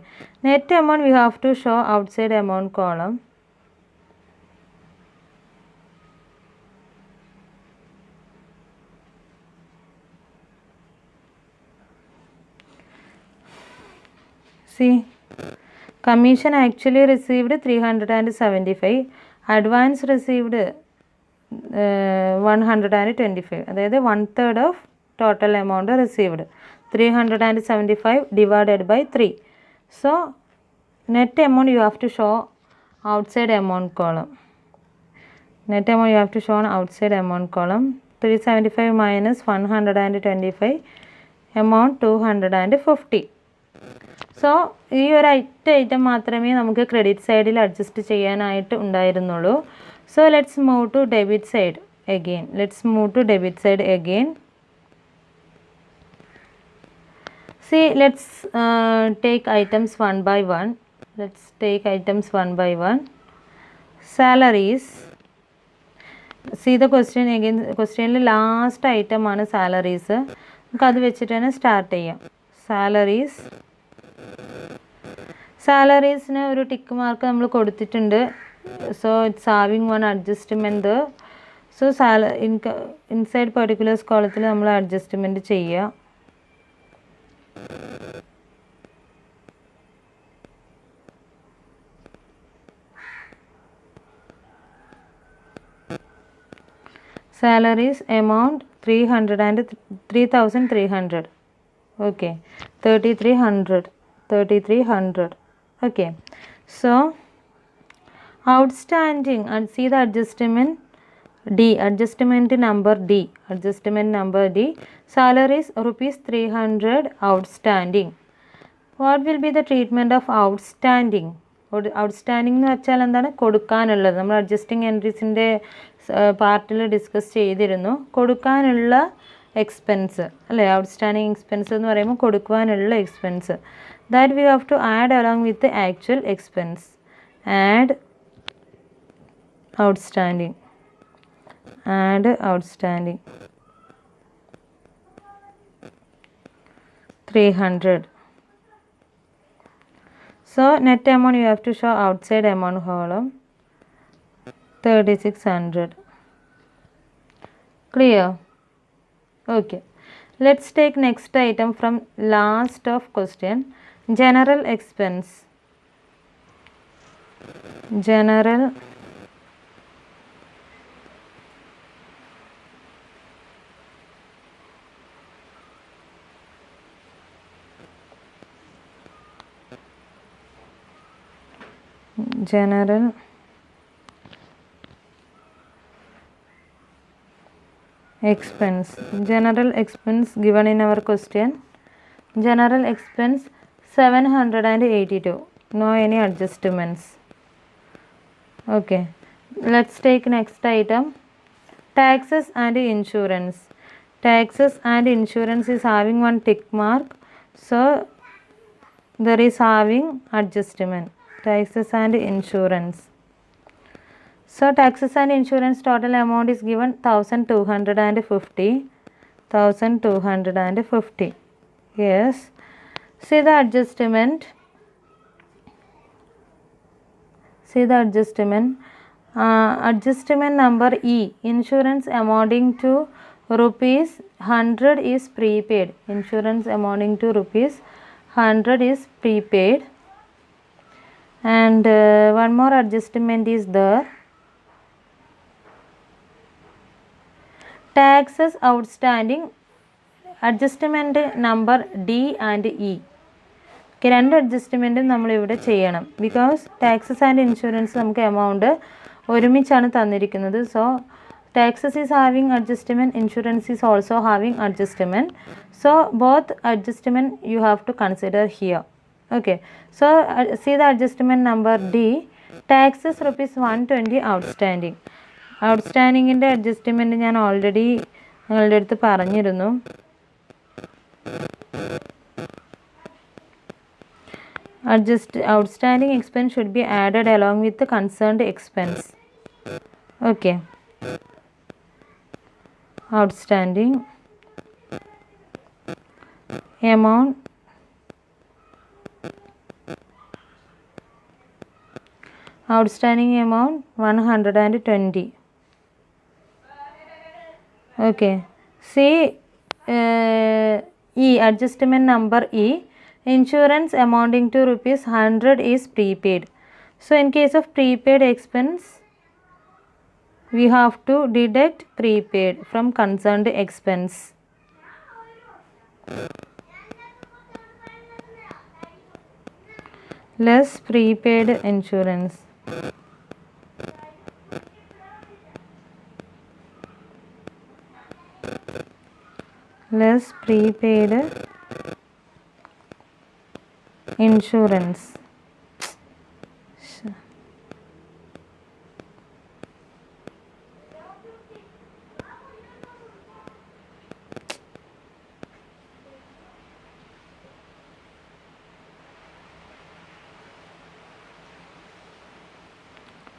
net amount we have to show outside amount column. See, commission actually received 375, advance received 125. അതായത് 1/3 of total amount received. 375 divided by 3. So net amount you have to show outside amount column. 375 minus 125 amount 250. So ഈ ഒരു item മാത്രമേ നമുക്ക് credit സൈഡിൽ adjust ചെയ്യാനായിട്ട് ഉണ്ടായിരുന്നുള്ളൂ. So let's move to debit side again. See, let's take items one by one. Salaries. See the question again. Question last item ആണ് salaries. നമുക്ക് അത് വെച്ചിട്ട് തന്നെ സ്റ്റാർട്ട് ചെയ്യാം. സാലറീസിന് ഒരു ടിക്ക് മാർക്ക് നമ്മൾ കൊടുത്തിട്ടുണ്ട്. So it's having one adjustment there. So inside particulars കോളത്തിൽ നമ്മൾ അഡ്ജസ്റ്റ്മെൻറ്റ് ചെയ്യുക. Salaries amount 300 and 3,300. Okay, 3,300. Okay, so outstanding, and see the adjustment D, adjustment number D, salaries rupees 300 outstanding. What will be the treatment of outstanding? Outstanding എന്ന് വെച്ചാൽ എന്താണ്? കൊടുക്കാനുള്ളത്. നമ്മൾ adjusting എൻട്രീസിൻ്റെ പാർട്ടിൽ discuss ചെയ്തിരുന്നു. കൊടുക്കാനുള്ള എക്സ്പെൻസ് അല്ലേ, ഔട്ട്സ്റ്റാൻഡിങ് എക്സ്പെൻസ് എന്ന് പറയുമ്പോൾ കൊടുക്കുവാനുള്ള expense. That we have to add along with actual expense. Add outstanding 300. So net amount you have to show outside amount column 3,600. Clear? Okay, let's take next item from last of question. General expense. General expense. General expense given in our question. General expense 782. No any adjustments. Okay, let's take next item. Taxes and insurance. Taxes and insurance is having one tick mark, so there is having adjustment. Taxes and insurance. So taxes and insurance total amount is given 1,250. 1,250. Yes. See the adjustment. Adjustment number E. Insurance amounting to rupees 100 is prepaid. Insurance amounting to rupees 100 is prepaid. And one more adjustment is there. Taxes outstanding, adjustment number D and E. രണ്ട് അഡ്ജസ്റ്റ്മെൻറ്റും നമ്മളിവിടെ ചെയ്യണം. Because taxes and insurance നമുക്ക് amount ഒരുമിച്ചാണ് തന്നിരിക്കുന്നത്. So taxes is having adjustment, insurance is also having adjustment. So both adjustment you have to consider here. Okay, so see the adjustment number D. Taxes rupees 120 outstanding. ഔട്ട്സ്റ്റാൻഡിങ്ങിൻ്റെ adjustment ഞാൻ already നിങ്ങളുടെ അടുത്ത് പറഞ്ഞിരുന്നു. Outstanding expense should be added along with the concerned expense. Okay, outstanding amount outstanding amount 120. Okay, see E, adjustment number E. Insurance amounting to rupees 100 is prepaid. So in case of prepaid expense, we have to deduct prepaid from concerned expense. Less prepaid insurance. Less prepaid insurance.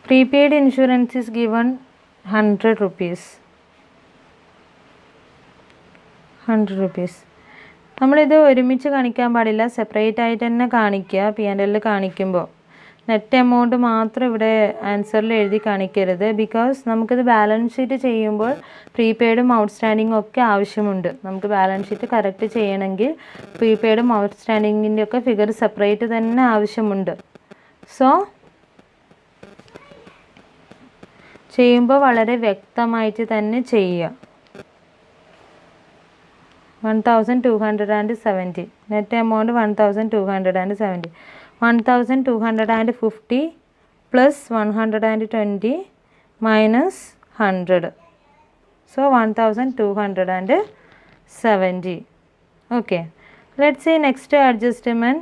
Prepaid insurance is given 100 rupees. 100 rupees. നമ്മളിത് ഒരുമിച്ച് കാണിക്കാൻ പാടില്ല, separate ആയിട്ട് തന്നെ കാണിക്കുക. P&L കാണിക്കുമ്പോൾ net amount മാത്രം ഇവിടെ ആൻസറിൽ എഴുതി കാണിക്കരുത്. ബിക്കോസ് നമുക്കിത് ബാലൻസ് ഷീറ്റ് ചെയ്യുമ്പോൾ പ്രീപെയ്ഡും ഔട്ട്സ്റ്റാൻഡിങ്ങും ഒക്കെ ആവശ്യമുണ്ട്. നമുക്ക് ബാലൻസ് ഷീറ്റ് കറക്റ്റ് ചെയ്യണമെങ്കിൽ പ്രീപെയ്ഡും ഔട്ട്സ്റ്റാൻഡിങ്ങിൻ്റെ ഒക്കെ ഫിഗർ സെപ്പറേറ്റ് തന്നെ ആവശ്യമുണ്ട്. സോ ചെയ്യുമ്പോൾ വളരെ വ്യക്തമായിട്ട് തന്നെ ചെയ്യുക. 1270 net amount 1270. 1250 plus 120 minus 100. So 1270. Okay. Let's see next adjustment.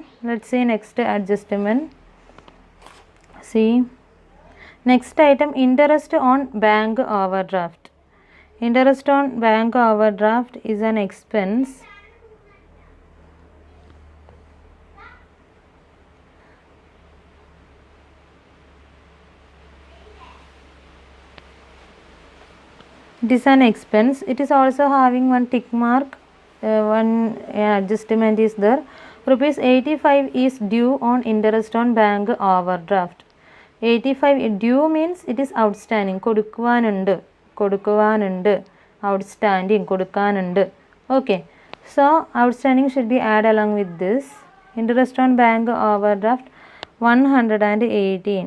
See. Next item, interest on bank overdraft. Interest on bank overdraft is an expense It is also having one tick mark. One adjustment is there. Rupees 85 is due on interest on bank overdraft. 85 due means it is outstanding. കൊടുക്കുവാനുണ്ട്, outstanding, കൊടുക്കാനുണ്ട്. Okay, so outstanding should be add along with this. Interest on bank overdraft 118.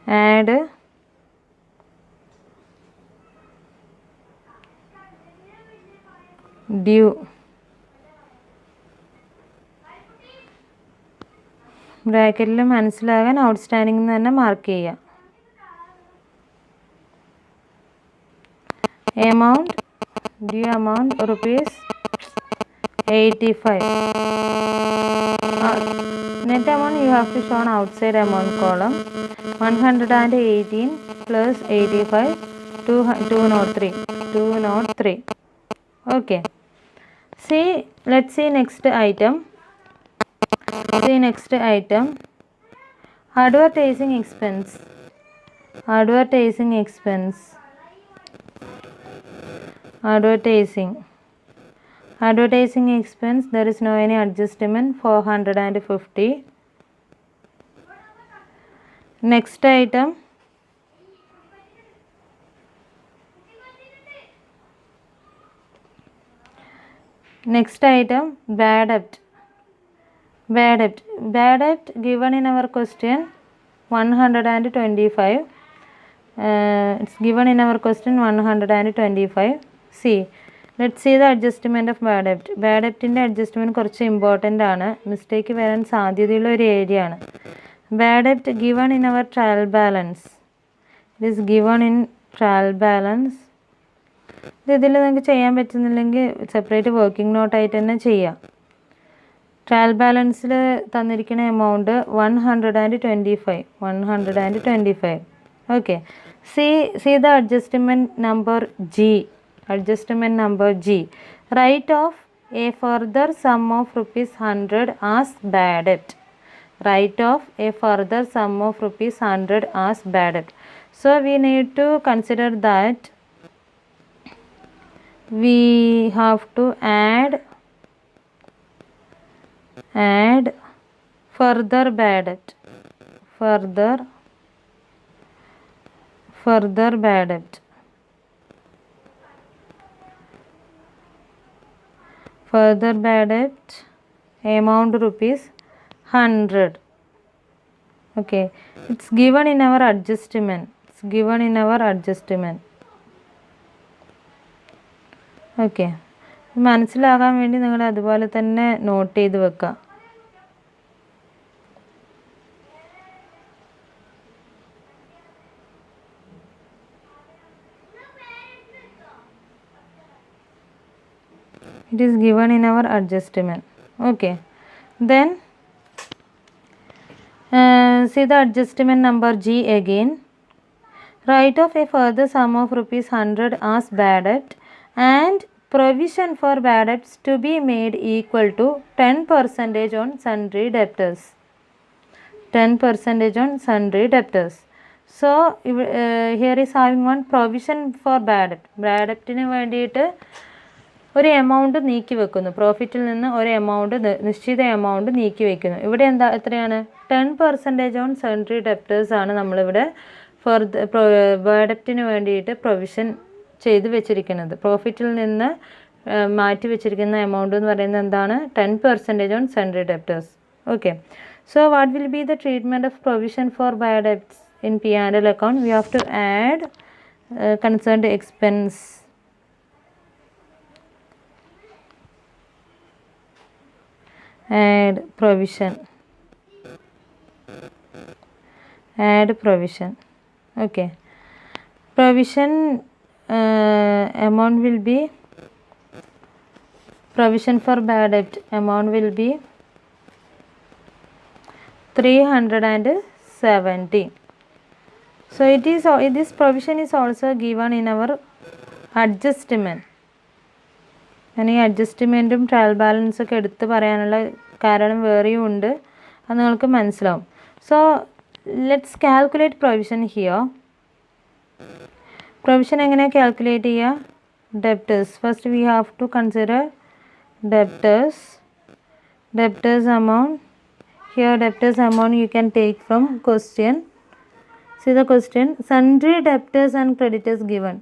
Add due. ബ്രാക്കറ്റിൽ മനസ്സിലാകാൻ outstanding എന്ന് തന്നെ mark ചെയ്യുക. Amount, due amount rupees 85. Net amount you have to show on outside amount column. 118 plus 85, 203. Okay. See, let's see next item. Advertising expense. Advertising, there is no any adjustment. 450. Next item, bad debt. Bad debt given in our question 125. It's given in our question 125. See, let's see the adjustment of bad debt. Bad debt in the adjustment കുറച്ച് important ആണ്, mistake വരാൻ സാധ്യതയുള്ള ഒരു area ആണ്. Bad debt given in our trial balance. It is given in trial balance. ഇതിൽ നിങ്ങൾക്ക് ചെയ്യാൻ പറ്റുന്നില്ലെങ്കിൽ സെപ്പറേറ്റ് വർക്കിംഗ് നോട്ടായിട്ട് തന്നെ ചെയ്യാം. ട്രയൽ ബാലൻസിൽ തന്നിരിക്കുന്ന amount 125. Okay. See the adjustment number G. Write off a further sum of rupees 100 as bad debt. So we need to consider that we have to add further bad debt. Further bad debt. Further bad debt amount rupees 100. Okay, it's given in our adjustment. Okay, മനസ്സിലാകാൻ വേണ്ടി നിങ്ങൾ അതുപോലെ തന്നെ not ചെയ്ത് വെക്കുക. It is given in our adjustment. Okay, then see the adjustment number G again. Write off a further sum of rupees 100 as bad debt and provision for bad debts to be made equal to 10% on sundry debtors. 10% on sundry debtors. So here is having one provision for bad debt. Bad debtന് വേണ്ടിയിട്ട് ഒരു amount നീക്കി വെക്കുന്നു. പ്രോഫിറ്റിൽ നിന്ന് ഒരു amount, നിശ്ചിത amount നീക്കി വെക്കുന്നു. ഇവിടെ എത്രയാണ്? 10% ഓൺ സൺട്രി ഡെപ്റ്റേഴ്സ് ആണ് നമ്മളിവിടെ ബാഡ് ഡെപ്റ്റിന് വേണ്ടിയിട്ട് പ്രൊവിഷൻ ചെയ്ത് വെച്ചിരിക്കുന്നത്. പ്രോഫിറ്റിൽ നിന്ന് മാറ്റി വെച്ചിരിക്കുന്ന എമൗണ്ട് എന്ന് പറയുന്നത് എന്താണ്? 10% on sundry debtors. Okay, so what will be the treatment of provision for bad debts in P&L account? We have to add concerned expense. Add provision. Add provision. Okay. Provision amount will be, provision for bad debt amount will be 370. So this provision is also given in our adjustment. ഞാൻ ഈ അഡ്ജസ്റ്റ്മെൻറ്റും trial balance ഒക്കെ എടുത്ത് പറയാനുള്ള കാരണം വേറെയും ഉണ്ട്, അത് നിങ്ങൾക്ക് മനസ്സിലാവും. So let's calculate provision here. Provision എങ്ങനെയാണ് കാൽക്കുലേറ്റ് ചെയ്യുക? Debtors. First we have to consider debtors. Debtors amount. Here debtors amount you can take from question. See the question. Sundry debtors and creditors given.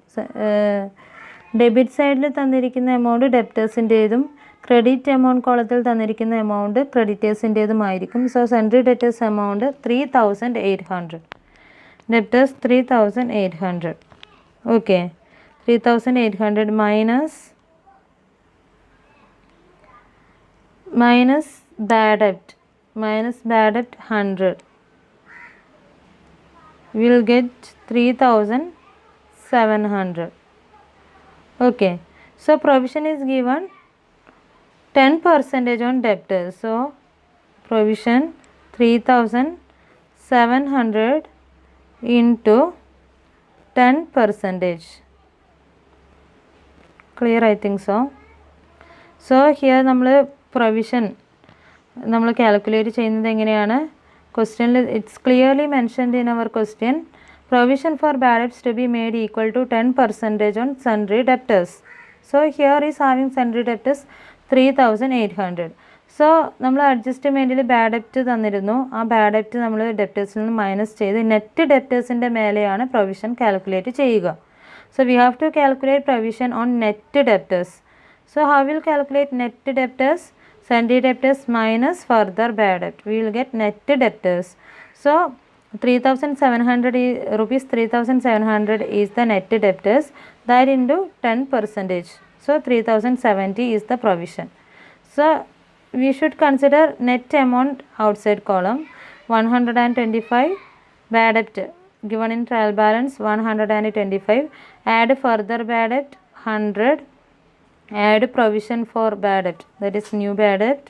Debit സൈഡിൽ തന്നിരിക്കുന്ന amount ഡെപ്റ്റേഴ്സിൻ്റേതും credit amount കോളത്തിൽ തന്നിരിക്കുന്ന amount ക്രെഡിറ്റേഴ്സിൻ്റേതുമായിരിക്കും. So sundry debtors amount 3800. Debtors 3800. Okay, 3800 minus bad ഡെപ്റ്റ്. Minus bad debt 100. We will get 3700. Okay, so provision is given 10% on debtors. So provision 3700 into 10%. Clear, I think so. So here നമ്മൾ provision നമ്മൾ calculate ചെയ്യുന്നത് എങ്ങനെയാണ്? ക്വസ്റ്റ്യനിൽ it's clearly mentioned in our question. Provision for bad debts to be made equal to 10% on sundry debtors. So here is having sundry debtors 3800. So നമ്മൾ അഡ്ജസ്റ്റ്മെൻറ്റിൽ bad ഡെപ്റ്റ് തന്നിരുന്നു. ആ bad ഡെപ്റ്റ് നമ്മൾ ഡെപ്റ്റേഴ്സിൽ നിന്ന് മൈനസ് ചെയ്ത് നെറ്റ് ഡെപ്റ്റേഴ്സിൻ്റെ മേലെയാണ് പ്രൊവിഷൻ കാൽക്കുലേറ്റ് ചെയ്യുക. So we have to calculate provision on net debtors. So how will calculate net debtors? Sundry debtors minus further bad debt. We will get net debtors. So 3700 rupees 3700 is the net debtors. That into 10%. So 3070 is the provision. So we should consider net amount outside column. 125 bad debt given in trial balance 125. Add further bad debt 100. Add provision for bad debt, that is new bad debt,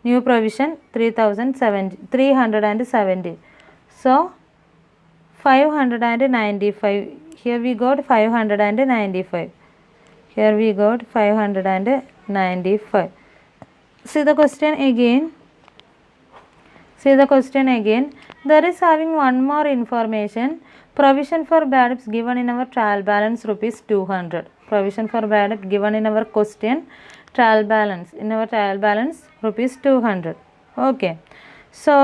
new provision 370. So 595. Here we got 595. Here we got 595. See the question again. See the question again. There is having one more information. Provision for bad debts given in our trial balance rupees 200. Provision for bad debt given in our question trial balance. In our trial balance rupees 200. Okay. So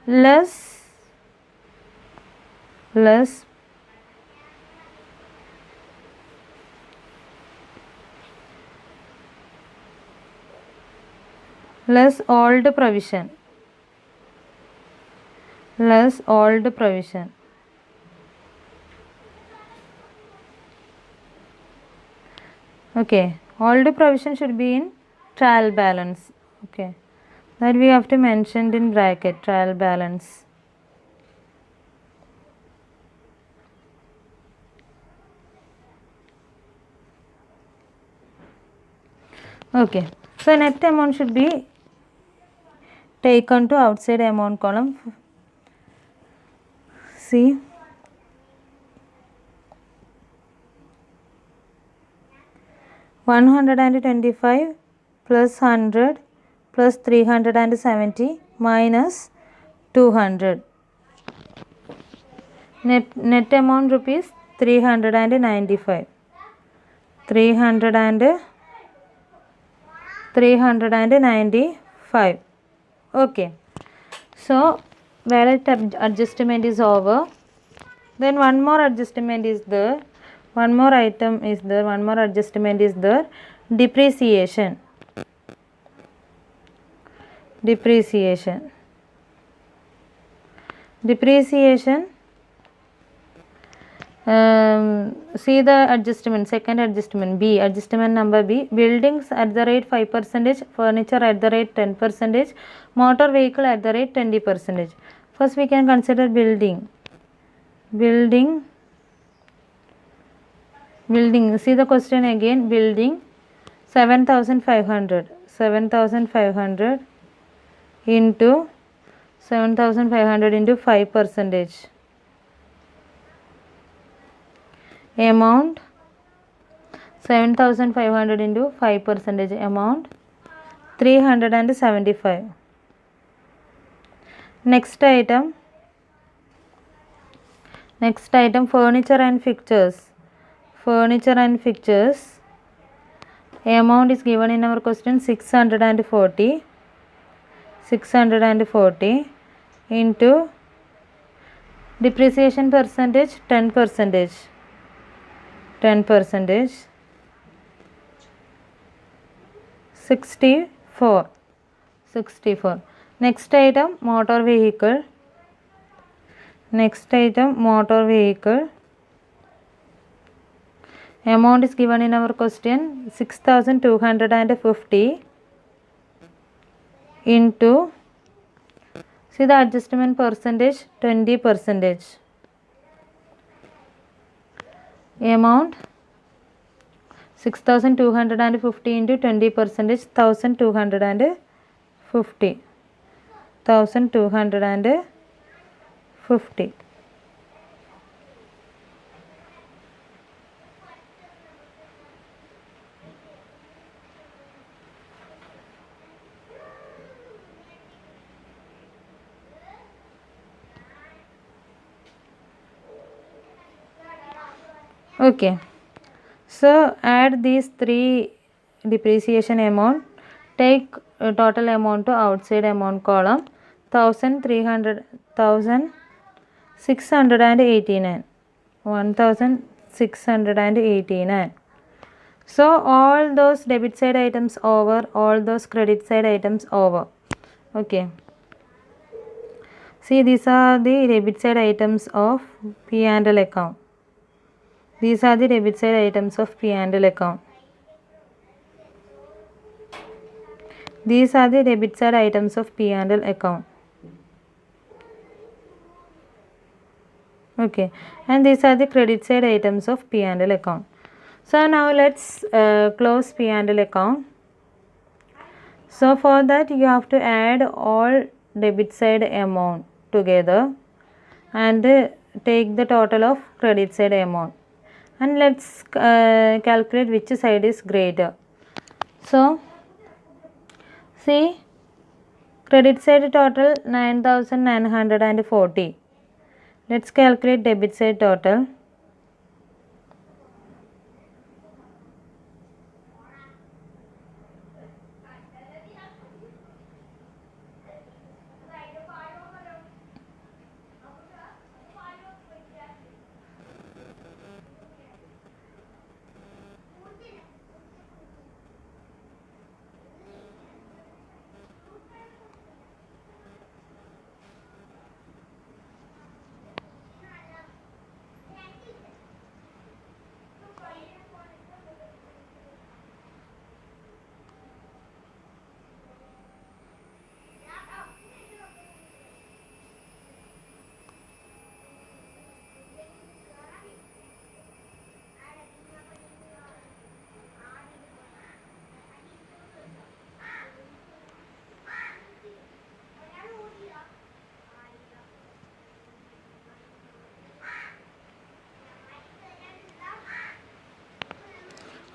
less old provision. Less old provision. Okay, old provision should be in trial balance. Okay, that we have to mention in bracket, trial balance. Okay, so net amount should be taken to outside amount column. See, $125 plus 100 plus 370 minus 200. Net amount rupees 395. 395. Okay. So balance adjustment is over. Then one more adjustment is there. One more item is there, one more adjustment is there, depreciation. Depreciation. Depreciation. See the adjustment, second adjustment B, adjustment number B, buildings at the rate 5%, furniture at the rate 10%, motor vehicle at the rate 20%. First we can consider building. Building, see the question again, building 7,500 into 7,500 into 5%. Amount 7,500 into 5%, amount 375. Next item, furniture and fixtures. Furniture and fixtures, amount is given in our question 640 into depreciation percentage 10%. 64. Next item, motor vehicle. Amount is given in our question 6,250 into, see the adjustment percentage 20%. Amount 6,250 into 20%, 1,250. Okay, so add these three depreciation amount, take total amount to outside amount column, 1689. So all those debit side items over, all those credit side items over. Okay, see these are the debit side items of P&L account. These are the debit side items of P&L account. These are the debit side items of P&L account. Okay, and these are the credit side items of P&L account. So now let's close P&L account. So for that you have to add all debit side amount together and take the total of credit side amount. And let's calculate which side is greater. So see, credit side total 9,940. Let's calculate debit side total.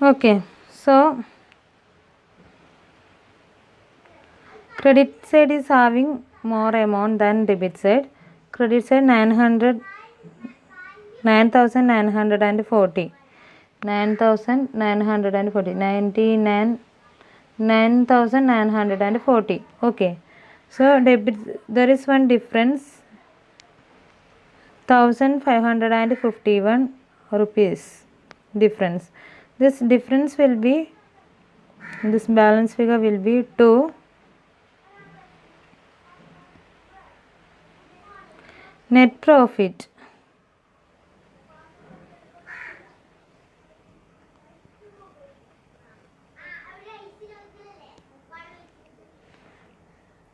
Okay, so credit side is having more amount than debit side. Credit side 9,940. 9,940. Okay, so debit, there is one difference, 1,551 rupees. difference. This difference will be, this balance figure will be 2 net profit.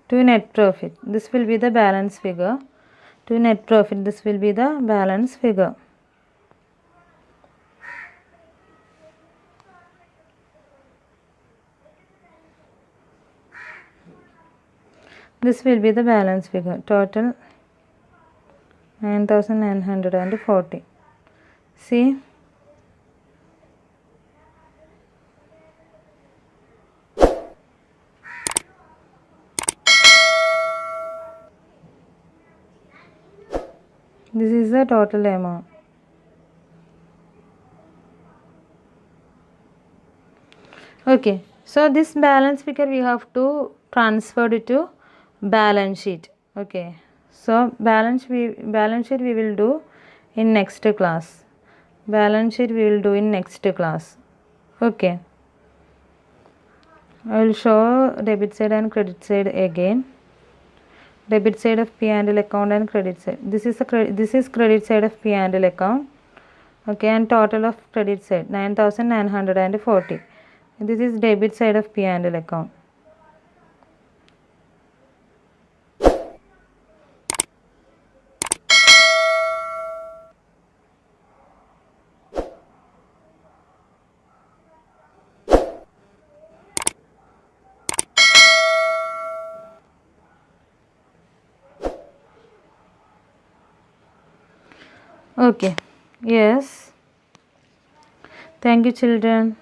To net profit, this will be the balance figure. To net profit, this will be the balance figure. This will be the balance figure. Total 9,940. See, this is the total amount. Okay, so this balance figure we have to transfer it to balance sheet. Okay, so balance sheet we will do in next class. Balance sheet we will do in next class. Okay, I will show debit side and credit side again. Debit side of P&L account and credit side. This is credit side of P&L account. Okay, and total of credit side 9,940. This is debit side of P&L account. Okay, yes. Thank you, children.